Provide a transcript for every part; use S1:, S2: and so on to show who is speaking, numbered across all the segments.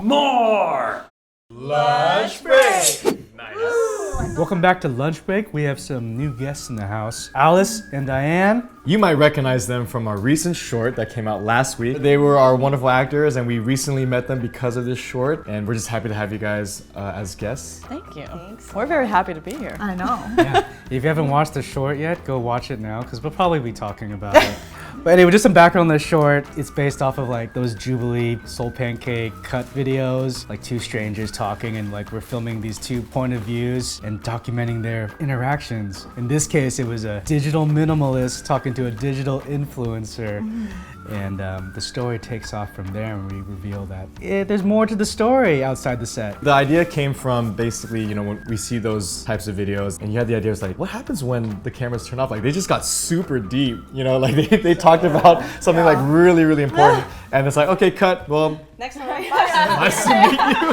S1: More!
S2: Lunch break!
S1: Nice.
S3: Welcome back to Lunch Break. We have some new guests in the house. Alice and Diane.
S2: You might recognize them from our recent short that came out last week. They were our wonderful actors and we recently met them because of this short, and we're just happy to have you guys as guests.
S4: Thank you. Thanks. We're very happy to be here.
S5: I know.
S3: Yeah. If you haven't watched the short yet, go watch it now because we'll probably be talking about it. But anyway, just some background on the short. It's based off of like those Jubilee Soul Pancake cut videos, like two strangers talking, and like we're filming these two point of views and documenting their interactions. In this case, it was a digital minimalist talking to a digital influencer. And the story takes off from there, and we reveal that there's more to the story outside the set.
S2: The idea came from basically, you know, when we see those types of videos and you had the idea, it's like, what happens when the cameras turn off? Like they just got super deep, you know, like they talked about something like really, really important. And it's like, okay, cut, well,
S4: Next time.
S2: nice to meet you.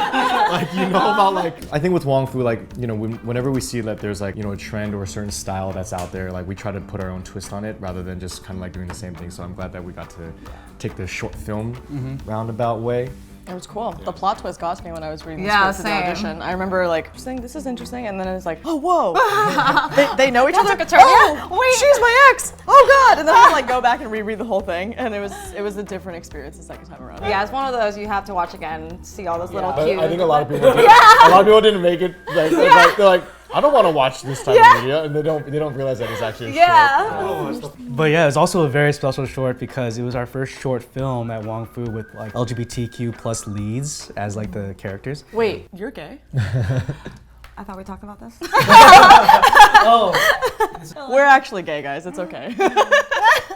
S2: Like, you know about like, I think with Wong Fu, like, you know, whenever we see that there's like, you know, a trend or a certain style that's out there, like we try to put our own twist on it rather than just kind of like doing the same thing. So I'm glad that we got to take the short film roundabout way.
S4: It was cool. The plot twist got me when I was reading the
S5: Yeah,
S4: script for the
S5: same.
S4: audition. I remember like saying, this is interesting, and then it was like, oh, whoa. they know each other.
S5: took a turn.
S4: Oh,
S5: Yeah, wait.
S4: she's my ex. Oh God. And then I had to like go back and reread the whole thing, and it was a different experience the second time around.
S5: Yeah, it's one of those you have to watch again, see all those little
S2: But
S5: cues.
S2: I think a lot of people didn't make it. Like, they're like, I don't want to watch this type of video, and they don't realize that it's actually a short.
S3: But yeah, it's also a very special short because it was our first short film at Wong Fu with like LGBTQ plus leads as like the characters.
S4: Wait, you're gay?
S5: I thought we talked about this.
S4: We're actually gay, guys. It's okay.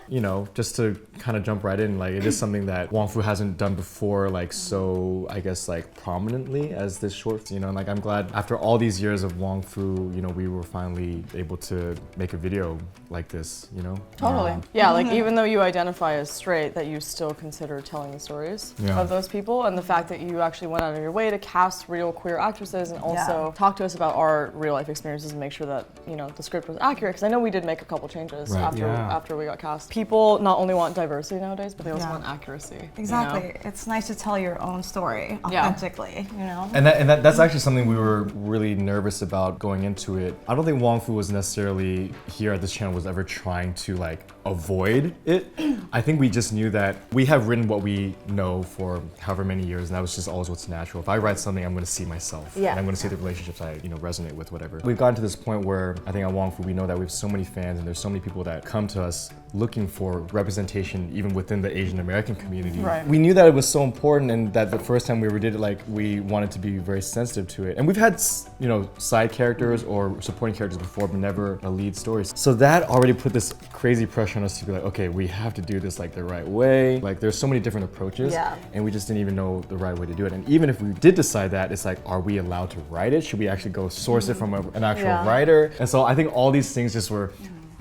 S2: You know, just to kind of jump right in, like it is something that Wong Fu hasn't done before, like so, I guess, like prominently as this short. You know, and like I'm glad after all these years of Wong Fu, you know, we were finally able to make a video like this. You know,
S4: Totally. Yeah, like even though you identify as straight, that you still consider telling the stories of those people, and the fact that you actually went out of your way to cast real queer actresses and also talk to us about our real life experiences and make sure that, you know, the script was accurate. Because I know we did make a couple changes after we got cast. People not only want diversity nowadays, but they also want accuracy.
S5: Exactly.
S4: You know?
S5: It's nice to tell your own story authentically, you know?
S2: And that's actually something we were really nervous about going into it. I don't think Wong Fu was necessarily here at this channel was ever trying to like avoid it. I think we just knew that we have written what we know for however many years, and that was just always what's natural. If I write something, I'm going to see myself, and I'm going to see the relationships I, you know, resonate with, whatever. We've gotten to this point where I think at Wong Fu we know that we have so many fans, and there's so many people that come to us looking for representation even within the Asian American community.
S4: Right.
S2: We knew that it was so important, and that the first time we ever did it, like we wanted to be very sensitive to it. And we've had, you know, side characters or supporting characters before, but never a lead story. So that already put this crazy pressure on us to be like, okay, we have to do this like the right way. Like there's so many different approaches, and we just didn't even know the right way to do it. And even if we did decide that, it's like, are we allowed to write it? Should we actually go source it from an actual writer? And so I think all these things just were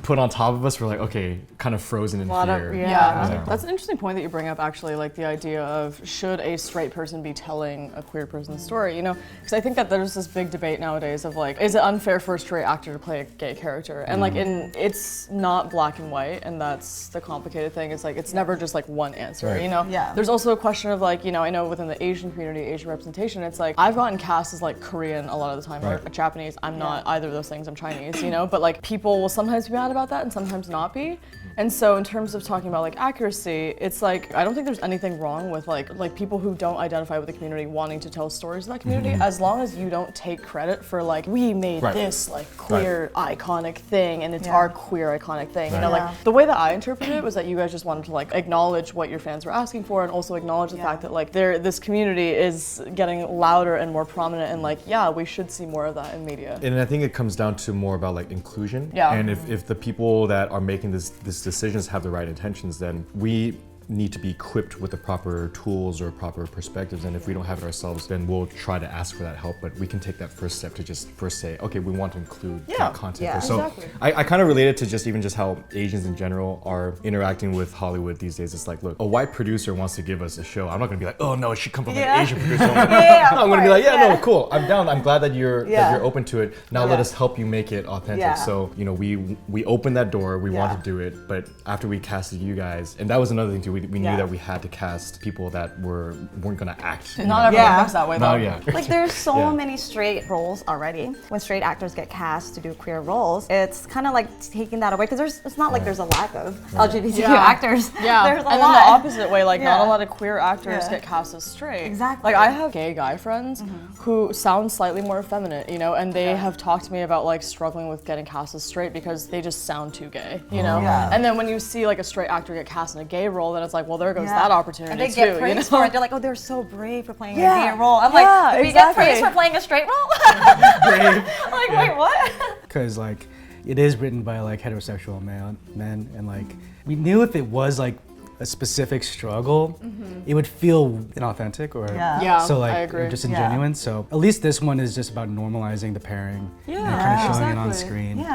S2: put on top of us. We're like, okay, kind of frozen in fear.
S4: That's an interesting point that you bring up, actually, like the idea of should a straight person be telling a queer person's story, you know? Because I think that there's this big debate nowadays of like, is it unfair for a straight actor to play a gay character? And like, it's not black and white, and that's the complicated thing. It's like, it's never just like one answer, you know? There's also a question of like, you know, I know within the Asian community, Asian representation, it's like, I've gotten cast as like Korean a lot of the time, or Japanese. I'm not either of those things, I'm Chinese, you know? But like, people will sometimes be mad about that and sometimes not be. And so in terms of talking about like accuracy, it's like, I don't think there's anything wrong with like people who don't identify with the community wanting to tell stories of that community, as long as you don't take credit for like, we made this like queer iconic thing, and it's our queer iconic thing. You know, like the way that I interpreted it was that you guys just wanted to like acknowledge what your fans were asking for, and also acknowledge the fact that like this community is getting louder and more prominent, and like, we should see more of that in media.
S2: And I think it comes down to more about like inclusion. And if the people that are making this decisions have the right intentions, then we need to be equipped with the proper tools or proper perspectives, and if we don't have it ourselves, then we'll try to ask for that help. But we can take that first step to just first say, okay, we want to include that content. So I kind of related to just how Asians in general are interacting with Hollywood these days. It's like, look, a white producer wants to give us a show. I'm not gonna be like, oh no, it should come from an Asian producer. I'm gonna be like, no, cool, I'm down. I'm glad that you're open to it. Now let us help you make it authentic. So, you know, we opened that door, we want to do it, but after we casted you guys, and that was another thing too, we we knew that we had to cast people that weren't gonna act.
S4: Not everyone thinks that way though.
S5: Like there's so many straight roles already. When straight actors get cast to do queer roles, it's kind of like taking that away because it's not like there's a lack of LGBTQ actors.
S4: Yeah,
S5: there's a
S4: and
S5: lot.
S4: then the opposite way, like not a lot of queer actors get cast as straight.
S5: Exactly.
S4: Like I have gay guy friends who sound slightly more effeminate, you know, and they have talked to me about like struggling with getting cast as straight because they just sound too gay, you know. And then when you see like a straight actor get cast in a gay role, then it's like, well, there goes that opportunity
S5: and they
S4: too.
S5: get praised
S4: you know?
S5: for it. They're like, oh, they're so brave for playing a gay role. I'm like, did we get praised for playing a straight role?
S3: Brave.
S5: I'm like, wait, what?
S3: Because like it is written by like heterosexual men, and like we knew if it was like a specific struggle, it would feel inauthentic or so like
S4: I agree.
S3: just ingenuine. So at least this one is just about normalizing the pairing and kind of showing it on screen.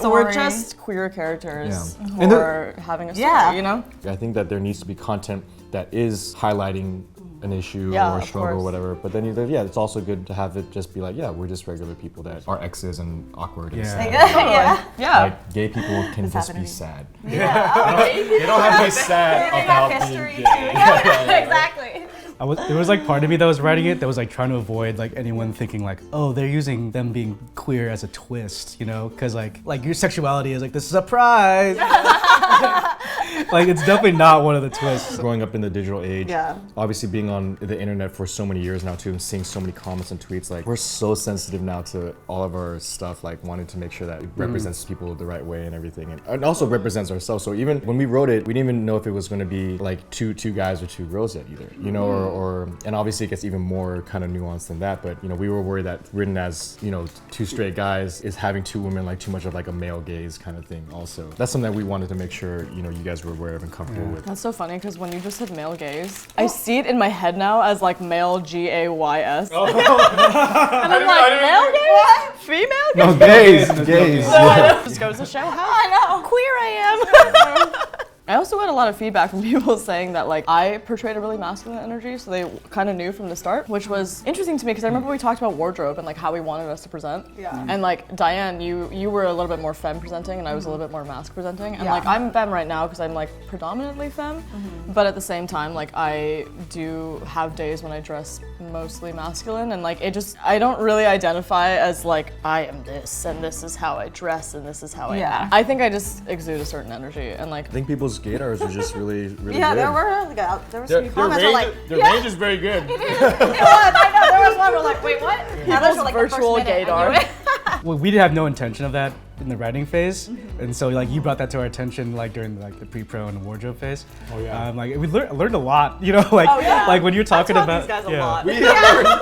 S4: We're just queer characters who are having a story, you know?
S2: I think that there needs to be content that is highlighting an issue or a struggle or whatever, but then it's also good to have it just be like, we're just regular people that are exes and awkward and sad. Like gay people can just be sad. They don't have to be sad about being gay.
S5: Exactly.
S3: There was like part of me that was writing it that was like trying to avoid like anyone thinking like, oh, they're using them being queer as a twist, you know? Because like your sexuality is like this is a surprise. Like it's definitely not one of the twists.
S2: Growing up in the digital age, obviously being on the internet for so many years now too, and seeing so many comments and tweets, like we're so sensitive now to all of our stuff, like wanting to make sure that it represents people the right way and everything, and also represents ourselves. So even when we wrote it, we didn't even know if it was going to be like two guys or two girls yet either, you know, or and obviously it gets even more kind of nuanced than that. But you know, we were worried that written as, you know, two straight guys is having two women like too much of like a male gaze kind of thing. Also, that's something that we wanted to make sure, you know, you guys were aware of and comfortable with.
S4: That's so funny because when you just said male gaze, I see it in my head now as like male GAYS. And I'm like, male gaze? Female gaze?
S2: No, gaze.
S4: Just goes to show how queer I am. I also got a lot of feedback from people saying that like I portrayed a really masculine energy, so they kind of knew from the start, which was interesting to me because I remember we talked about wardrobe and like how we wanted us to present. And like Diane, you were a little bit more femme presenting and I was a little bit more masc presenting. And like I'm femme right now because I'm like predominantly femme, but at the same time like I do have days when I dress mostly masculine, and like I don't really identify as like I am this and this is how I dress and this is how I act. I think I just exude a certain energy, and like
S2: I think people's gaydars are just really good.
S5: There were some comments were like,
S2: their range is very good.
S5: It was, I know, there was one where like, wait, what?
S4: People's like virtual gaydar.
S3: Well, we did have no intention of that in the writing phase, and so like you brought that to our attention like during like the pre-pro and the wardrobe phase. Like we learned a lot, you know, like like when you're talking about
S5: these guys a lot.
S2: We have learned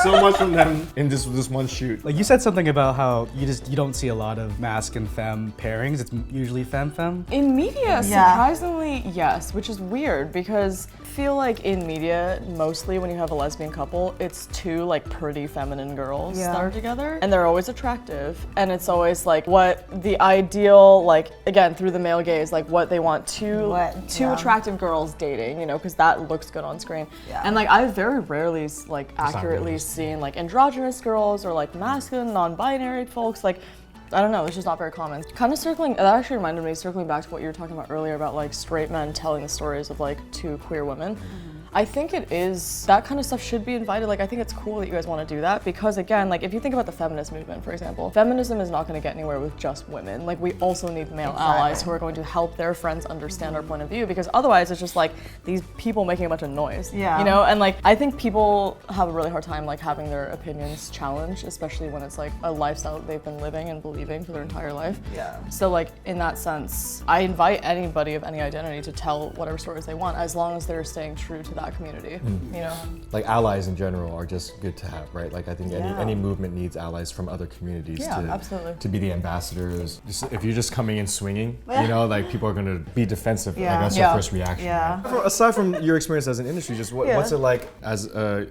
S2: so much from them in this one shoot.
S3: Like you said something about how you don't see a lot of masc and femme pairings. It's usually femme.
S4: In media, surprisingly, yes, which is weird because I feel like in media, mostly when you have a lesbian couple, it's two like pretty feminine girls that are together, and they're always attractive, and it's always like what the ideal, like again through the male gaze, like what they want two attractive girls dating, you know, because that looks good on screen. And like I've very rarely like accurately seen like androgynous girls or like masculine, non-binary folks. Like I don't know, it's just not very common. Kind of that actually reminded me, circling back to what you were talking about earlier about like straight men telling the stories of like two queer women. I think it is, that kind of stuff should be invited. Like I think it's cool that you guys want to do that because again, like if you think about the feminist movement, for example, feminism is not going to get anywhere with just women. Like we also need male allies who are going to help their friends understand our point of view, because otherwise it's just like these people making a bunch of noise, you know? And like I think people have a really hard time like having their opinions challenged, especially when it's like a lifestyle that they've been living and believing for their entire life. So like in that sense, I invite anybody of any identity to tell whatever stories they want, as long as they're staying true to that community, you know?
S2: Like allies in general are just good to have, right? Like I think any movement needs allies from other communities to be the ambassadors. If you're just coming in swinging, you know, like people are gonna be defensive. Like that's their first reaction. Aside from your experience as an industry, just what's it like as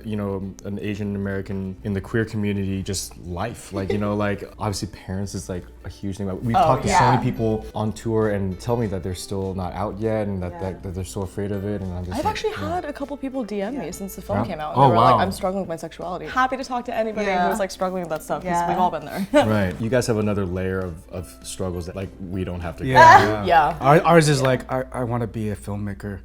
S2: you know, an Asian American in the queer community, just life? Like, you know, like obviously parents is like a huge thing. We've talked to so many people on tour and tell me that they're still not out yet and that they're so afraid of it, and I'm just
S4: I've actually had a couple people DM me since the film came out. And
S2: Oh,
S4: they were
S2: wow.
S4: like, I'm struggling with my sexuality. Happy to talk to anybody who's like struggling with that stuff because
S5: Yeah.
S4: we've all been there.
S2: Right. You guys have another layer of struggles that like we don't have to go
S3: Yeah.
S4: Yeah.
S3: Ours is like, I want to be a filmmaker.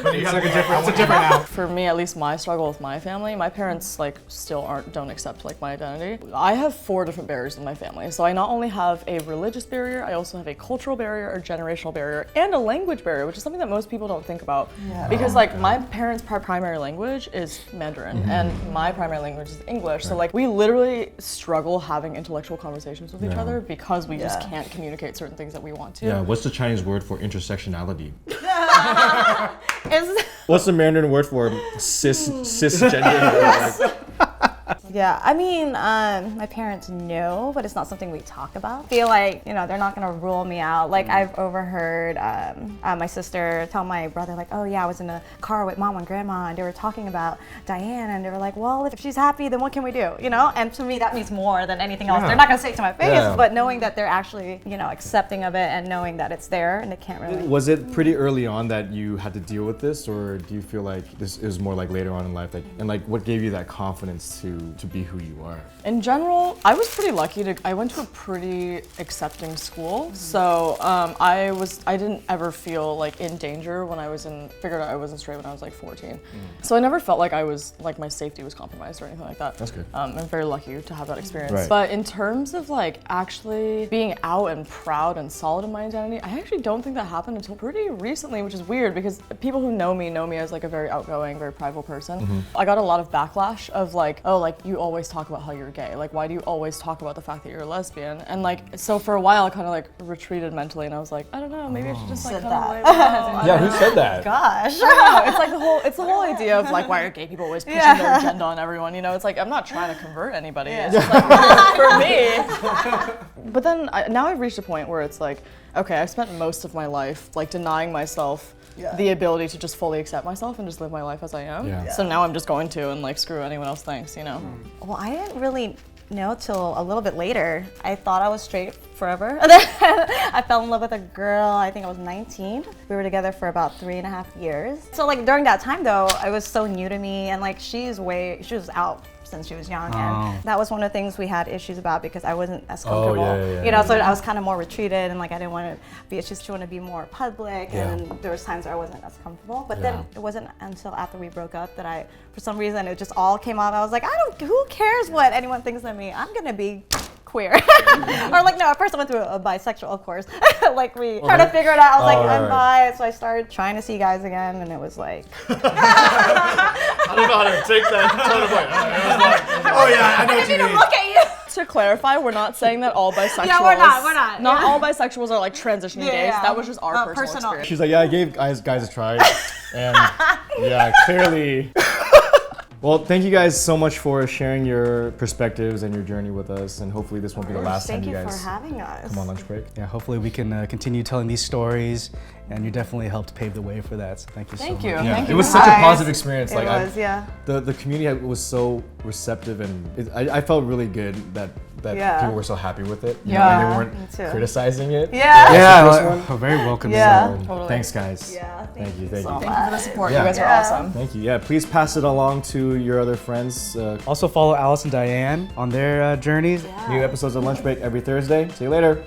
S2: It's like a different out.
S4: For me, at least my struggle with my family, my parents like still don't accept like my identity. I have 4 different barriers in my family. So I not only have a religious barrier, I also have a cultural barrier, a generational barrier, and a language barrier, which is something that most people don't think about. Because like my parents' primary language is Mandarin and my primary language is English. So like we literally struggle having intellectual conversations with each other because we just can't communicate certain things that we want to.
S2: Yeah. What's the Chinese word for intersectionality?
S5: It's-
S2: What's the Mandarin word for cisgender?
S5: Yeah, I mean, my parents know, but it's not something we talk about. I feel like, you know, they're not gonna rule me out. Like, I've overheard my sister tell my brother, like, oh yeah, I was in a car with mom and grandma, and they were talking about Diane, and they were like, well, if she's happy, then what can we do? You know? And to me, that means more than anything else. They're not gonna say it to my face, but knowing that they're actually, you know, accepting of it and knowing that it's there, and they can't really.
S2: Was it pretty early on that you had to deal with this, or do you feel like this is more like later on in life? Like, and like, what gave you that confidence to be who you are?
S4: In general, I was pretty lucky I went to a pretty accepting school. So I didn't ever feel like in danger when figured out I wasn't straight when I was like 14. So I never felt like my safety was compromised or anything like that.
S2: That's good.
S4: I'm very lucky to have that experience.
S2: Right.
S4: But in terms of like actually being out and proud and solid in my identity, I actually don't think that happened until pretty recently, which is weird because people who know me as like a very outgoing, very prideful person. I got a lot of backlash of like, oh, like you always talk about how you're gay. Like, why do you always talk about the fact that you're a lesbian? And like, so for a while I kind of like retreated mentally and I was like, I don't know, maybe I should just like
S5: Said
S4: cut
S5: that.
S4: away with that.
S2: Yeah, who said that?
S5: Gosh.
S4: No, it's like the whole idea of like, why are gay people always pushing their agenda on everyone? You know, it's like, I'm not trying to convert anybody. It's just like, for me. But then now I've reached a point where it's like, okay, I've spent most of my life like denying myself the ability to just fully accept myself and just live my life as I am.
S2: Yeah.
S4: So now I'm just going to and like screw anyone else thinks, you know?
S5: Well, I didn't really know till a little bit later. I thought I was straight forever. And then I fell in love with a girl, I think I was 19. We were together for about 3.5 years. So like during that time though, it was so new to me and like she was out since she was young and that was one of the things we had issues about because I wasn't as comfortable. You know, so I was kind of more retreated and like I didn't want to be, she wanted to be more public and there was times where I wasn't as comfortable. But then it wasn't until after we broke up that for some reason, it just all came out. I was like, who cares what anyone thinks of me? I'm gonna be queer. Or like, no, at first I went through a bisexual, of course. Like we tried to figure it out. I was like, I'm bi. So I started trying to see guys again and it was like.
S2: I don't know how to take that. Oh yeah, I know what you mean.
S5: Look at you.
S4: To clarify, we're not saying that all bisexuals.
S5: Yeah, we're not.
S4: Not all bisexuals are like transitioning gays.
S5: Yeah.
S4: That was just our personal experience.
S2: She's like, yeah, I gave guys a try, and yeah, clearly. Well, thank you guys so much for sharing your perspectives and your journey with us, and hopefully this won't be the last time you guys
S5: Thank you for having us.
S2: come on lunch break.
S3: Yeah, hopefully we can continue telling these stories, and you definitely helped pave the way for that. So thank you so much.
S4: Thank you.
S2: Yeah,
S4: Thank
S2: it
S4: you.
S2: was such a
S5: guys.
S2: positive experience.
S5: It was, yeah.
S2: The community was so receptive, and I felt really good that people were so happy with it. You know, and they
S5: me
S2: weren't
S5: too.
S2: criticizing it.
S5: Yeah.
S3: Yeah, very welcome.
S5: Yeah.
S2: So,
S4: Totally.
S2: thanks, guys.
S5: Yeah,
S2: Thank you.
S5: so
S4: Thank you for the support.
S2: Yeah.
S4: You guys are awesome.
S2: Thank you. Yeah, please pass it along to your other friends.
S3: Also follow Alice and Diane on their journeys.
S2: New episodes of Lunch Break every Thursday. See you later.